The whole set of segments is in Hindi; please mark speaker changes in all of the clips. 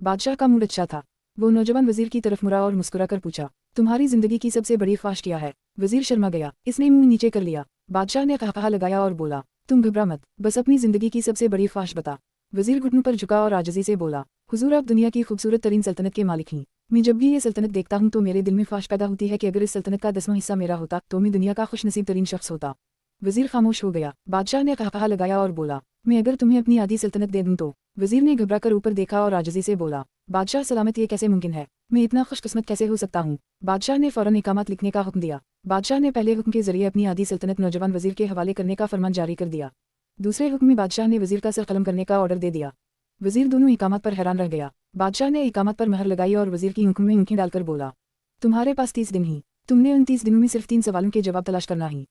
Speaker 1: बादशाह का मूड अच्छा था। वो नौजवान वजीर की तरफ मुड़ा और मुस्कुराकर पूछा, तुम्हारी जिंदगी की सबसे बड़ी ख्वाहिश क्या है? वजीर शर्मा गया, इसने मुंह नीचे कर लिया। बादशाह ने कहा लगाया और बोला, तुम घबरा मत, बस अपनी जिंदगी की सबसे बड़ी ख्वाहिश बता। वजीर घुटनों पर झुका और आजिज़ी से बोला, हुजूर आप दुनिया की खूबसूरत तरीन सल्तनत के मालिक हैं। मैं जब भी ये सल्तनत देखता हूँ तो मेरे दिल में ख्वाहिश पैदा होती है कि अगर इस सल्तनत का 10वां हिस्सा मेरा होता तो मैं दुनिया का खुशनसीब तरीन शख्स होता। वजीर खामोश हो गया। बादशाह ने कहा लगाया और बोला, मैं अगर तुम्हें अपनी आधी सल्तनत दे दूं तो? वजीर ने घबराकर ऊपर देखा और आजिज़ी से बोला, बादशाह सलामत ये कैसे मुमकिन है? मैं इतना खुशकिस्मत कैसे हो सकता हूँ? बादशाह ने फौरन इकामत लिखने का हुक्म दिया। बादशाह ने पहले हुक्म के जरिए अपनी आधी सल्तनत नौजवान वजीर के हवाले करने का फरमान जारी कर दिया। दूसरे हुक्म में बादशाह ने वजीर का सर कलम करने का ऑर्डर दे दिया। वजीर दोनों इकामत पर हैरान रह गया। बादशाह ने इकामत पर महर लगाई और वजीर की आंखों में आंखें डालकर बोला, तुम्हारे पास 30 दिन ही, तुमने उन 30 दिनों में सिर्फ 3 सवालों के जवाब तलाश करना ही।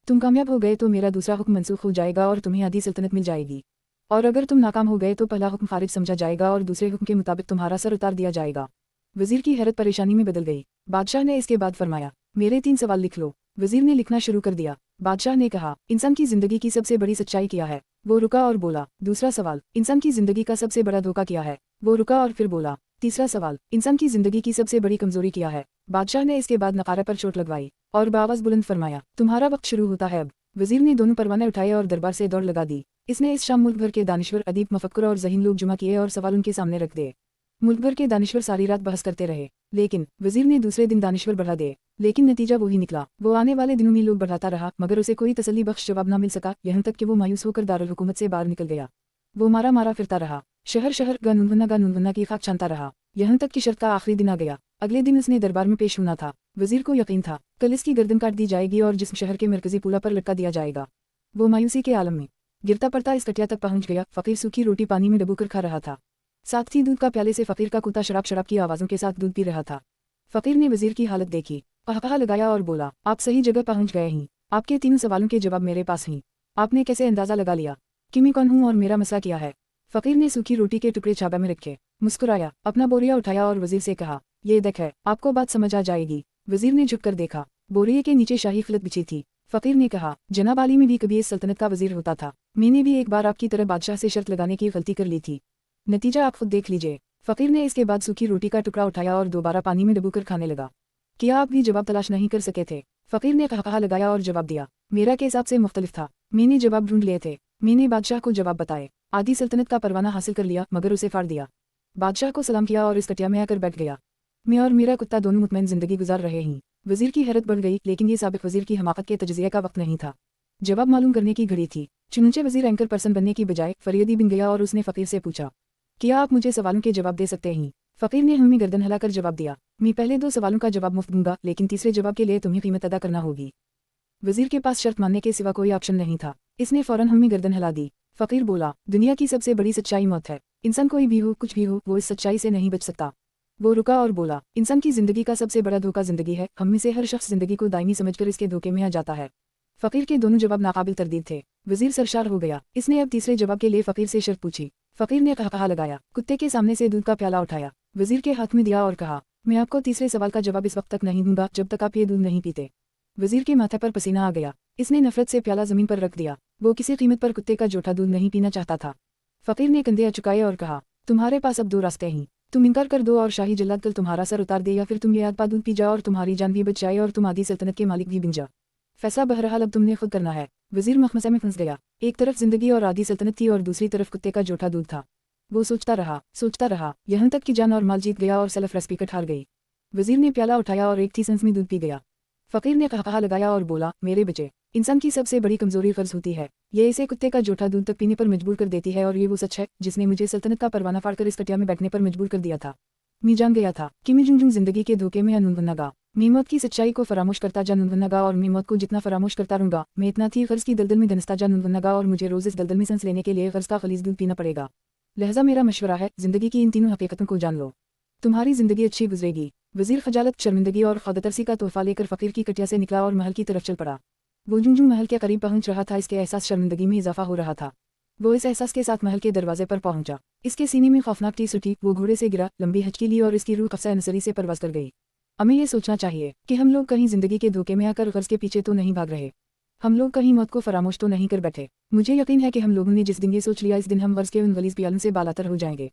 Speaker 1: तुम कामयाब हो गए तो मेरा दूसरा हुक्म मनसूख हो जाएगा और तुम्हें आधी सल्तनत मिल जाएगी, और अगर तुम नाकाम हो गए तो पहला हुक्म खारिज समझा जाएगा और दूसरे हुक्म के मुताबिक तुम्हारा सर उतार दिया जाएगा। वजीर की हैरत परेशानी में बदल गई। बादशाह ने इसके बाद फरमाया, मेरे 3 सवाल लिख लो। वजीर ने लिखना शुरू कर दिया। बादशाह ने कहा, इंसान की जिंदगी की सबसे बड़ी सच्चाई क्या है? वो रुका और बोला, दूसरा सवाल, इंसान की जिंदगी का सबसे बड़ा धोखा क्या है? वो रुका और फिर बोला, तीसरा सवाल, इंसान की जिंदगी की सबसे बड़ी कमजोरी क्या है? बादशाह ने इसके बाद नकारे पर चोट लगवाई और बावाज बुलंद फरमाया, तुम्हारा वक्त शुरू होता है अब। वजीर ने दोनों परवाने उठाए और दरबार से दौड़ लगा दी। इसने इस शाम मुल्क भर के दानिश्वर, अदीब, मफक्कुर और ज़हीन लोग जुमा किए और सवाल उनके सामने रख दिए। मुल्क भर के दानिश्वर सारी रात बहस करते रहे, लेकिन वजीर ने दूसरे दिन दानिश्वर बढ़ा दिए, लेकिन नतीजा वही निकला। वो आने वाले दिनों में लोग बढ़ाता रहा मगर उसे कोई तसल्ली बख्श जवाब न मिल सका, यहाँ तक कि वो मायूस होकर दारुल हुकूमत से बाहर निकल गया। वो मारा मारा फिरता रहा, शहर शहर गानूनवन्ना की खाक छानता रहा, यहाँ तक कि शर्त का आखिरी दिन आ गया। अगले दिन उसने दरबार में पेश होना था। वजीर को यकीन था कल इसकी गर्दन काट दी जाएगी और जिस्म शहर के मरकजी पुला पर लटका दिया जाएगा। वो मायूसी के आलम में गिरता पड़ता इस कटिया तक पहुंच गया। फकीर सूखी रोटी पानी में डबोकर खा रहा था। साथ ही दूध का प्याले से फकीर का कुत्ता शराब शराब की आवाज़ों के साथ दूध पी रहा था। फकीर ने वजीर की हालत देखी, कहा लगाया और बोला, आप सही जगह पहुंच गए हैं। आपके 3 सवालों के जवाब मेरे पास हैं। आपने कैसे अंदाजा लगा लिया कि मैं कौन हूँ और मेरा मसला क्या है? फकीर ने सूखी रोटी के टुकड़े छाबा में रखे, मुस्कुराया, अपना बोरिया उठाया और वजीर से कहा, ये देख है, आपको बात समझ आ जाएगी। वजीर ने झुककर देखा, बोरिये के नीचे शाही खिलत बिछी थी। फकीर ने कहा, जनाब आली में भी कभी इस सल्तनत का वजीर होता था। मैंने भी एक बार आपकी तरह बादशाह से शर्त लगाने की गलती कर ली थी। नतीजा आप खुद देख लीजिए। फकीर ने इसके बाद सूखी रोटी का टुकड़ा उठाया और दोबारा पानी में डबोकर खाने लगा। क्या आप भी जवाब तलाश नहीं कर सके थे? फकीर ने कहा लगाया और जवाब दिया, मेरा के हिसाब से मुख्तलिफ था। मैंने जवाब ढूंढ लिए थे। मैंने बादशाह को जवाब बताए, आधी सल्तनत का परवाना हासिल कर लिया मगर उसे फाड़ दिया। बादशाह को सलाम किया और इस कटिया में आकर बैठ गया। मैं और मेरा कुत्ता दोनों मुतमईन जिंदगी गुजार रहे हैं। वजीर की हैरत बढ़ गई, लेकिन ये साबिक वजीर की हमाकत के तजज़िया का वक्त नहीं था। जवाब मालूम करने की घड़ी थी। चुनचे वजीर एंकर पर्सन बनने की बजाय फरियदी बन गया और उसने फकीर से पूछा, क्या आप मुझे सवालों के जवाब दे सकते हैं? फकीर ने हमें गर्दन हिलाकर जवाब दिया, मैं पहले 2 सवालों का जवाब मुफ्त दूंगा, लेकिन तीसरे जवाब के लिए तुम्हें कीमत अदा करना होगी। वजीर के पास शर्त मानने के सिवा कोई ऑप्शन नहीं था। इसने फौरन हमें गर्दन हिला दी। फकीर बोला, दुनिया की सबसे बड़ी सच्चाई मौत है। इंसान कोई भी हो, कुछ भी हो, वो इस सच्चाई से नहीं बच सकता। वो रुका और बोला, इंसान की जिंदगी का सबसे बड़ा धोखा जिंदगी है। हम में से हर शख्स जिंदगी को दायमी समझकर इसके धोखे में आ जाता है। फकीर के दोनों जवाब नाकाबिल तरदीद थे। वजीर सरशार हो गया। इसने अब तीसरे जवाब के लिए फकीर से शर्त पूछी। फकीर ने कहा लगाया, कुत्ते के सामने से दूध का प्याला उठाया, वजीर के हाथ में दिया और कहा, मैं आपको तीसरे सवाल का जवाब इस वक्त तक नहीं दूंगा जब तक आप ये दूध नहीं पीते। वजीर के माथे पर पसीना आ गया। इसने नफरत से प्याला जमीन पर रख दिया। वो किसी कीमत पर कुत्ते का जूठा दूध नहीं पीना चाहता था। फकीर ने कंधे चुकाए और कहा, तुम्हारे पास अब 2 रास्ते हैं। तुम इनकार कर दो और शाही जल्लाद कल तुम्हारा सर उतार दे, या फिर तुम ये आधा दूध पी जाओ और तुम्हारी जान भी बच जाए और तुम आधी सल्तनत के मालिक भी बन जाओ। फैसला बहरहाल अब तुमने खुद करना है। वजीर मखमसा में फंस गया। एक तरफ जिंदगी और आधी सल्तनत थी और दूसरी तरफ कुत्ते का जूठा दूध था। वो सोचता रहा, यहाँ तक कि जान और माल जीत गया और सेल्फ रेस्पेक्ट हार गई। वजीर ने प्याला उठाया और एक थी सांस में दूध पी गया। फकीर ने कहा लगाया और बोला, मेरे बच्चे, इंसान की सबसे बड़ी कमजोरी कर्ज होती है। ये इसे कुत्ते का जूठा दूध तक पीने पर मजबूर कर देती है और ये वो सच है जिसने मुझे सल्तनत का परवाना फाड़कर इस कटिया में बैठने पर मजबूर कर दिया था। मैं जान गया था कि मैं जुम जिंदगी के धोखे में अनूनगा। मैं मौत की सच्चाई को फरामोश करता जानूनगा और मैं मौत को जितना फरामोश करता रहूंगा, मैं इतना थी कर्ज की दलदल में धंसता जानूनगा और मुझे रोज इस दलदल में सांस लेने के लिए कर्ज का खलीज दूध पीना पड़ेगा। लिहाजा मेरा मशवरा है, जिंदगी की इन तीनों हकीकतों को जान लो, तुम्हारी जिंदगी अच्छी गुजरेगी। वजीर खजालत, शर्मिंदगी और खौदतरसी का तोहफा लेकर फकीर की कटिया से निकला और महल की तरफ चल पड़ा। वो जूं महल के करीब पहुंच रहा था, इसके एहसास शर्मिंदगी में इजाफा हो रहा था। वो इस एहसास के साथ महल के दरवाजे पर पहुंचा। इसके सीने में खौफनाक टीस उठी। वो घोड़े से गिरा, लंबी हचकी ली और इसकी रूह कफ्सा नसरी से परवाज कर गई। हमें ये सोचना चाहिए कि हम लोग कहीं जिंदगी के धोखे में आकर कर्ज के पीछे तो नहीं भाग रहे। हम लोग कहीं मौत को फरामोश तो नहीं कर बैठे। मुझे यकीन है कि हम लोगों ने जिस दिन ये सोच लिया, इस दिन हम कर्ज के उन गलीज पियालों से बालातर हो जाएंगे।